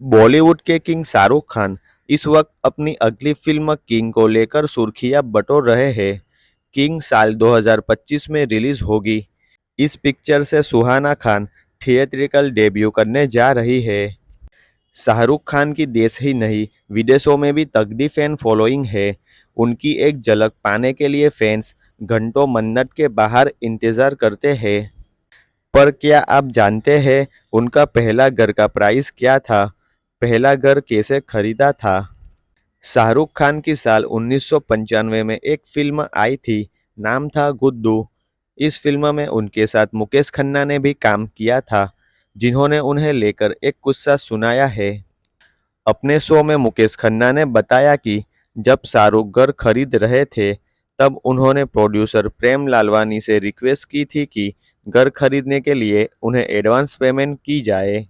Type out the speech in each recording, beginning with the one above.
बॉलीवुड के किंग शाहरुख खान इस वक्त अपनी अगली फिल्म किंग को लेकर सुर्खियां बटोर रहे हैं। किंग साल 2025 में रिलीज होगी। इस पिक्चर से सुहाना खान थिएट्रिकल डेब्यू करने जा रही है। शाहरुख खान की देश ही नहीं, विदेशों में भी तगड़ी फैन फॉलोइंग है। उनकी एक झलक पाने के लिए फैंस घंटों मन्नत के बाहर इंतजार करते हैं। पर क्या आप जानते हैं उनका पहला घर का प्राइस क्या था? पहला घर कैसे खरीदा था? शाहरुख खान की साल 1995 में एक फिल्म आई थी, नाम था गुड्डू। इस फिल्म में उनके साथ मुकेश खन्ना ने भी काम किया था, जिन्होंने उन्हें लेकर एक किस्सा सुनाया है। अपने शो में मुकेश खन्ना ने बताया कि जब शाहरुख घर खरीद रहे थे, तब उन्होंने प्रोड्यूसर प्रेम लालवानी से रिक्वेस्ट की थी कि घर खरीदने के लिए उन्हें एडवांस पेमेंट की जाए।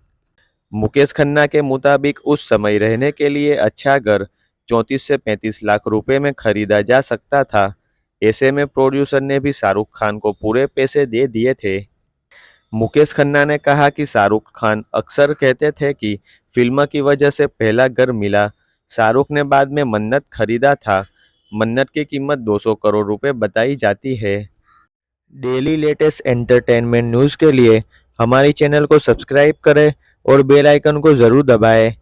मुकेश खन्ना के मुताबिक उस समय रहने के लिए अच्छा घर 34 से 35 लाख रुपए में खरीदा जा सकता था। ऐसे में प्रोड्यूसर ने भी शाहरुख खान को पूरे पैसे दे दिए थे। मुकेश खन्ना ने कहा कि शाहरुख खान अक्सर कहते थे कि फिल्म की वजह से पहला घर मिला। शाहरुख ने बाद में मन्नत खरीदा था। मन्नत की कीमत 200 करोड़ रुपए बताई जाती है। डेली लेटेस्ट एंटरटेनमेंट न्यूज़ के लिए हमारी चैनल को सब्सक्राइब करें और बेल आइकन को ज़रूर दबाएं।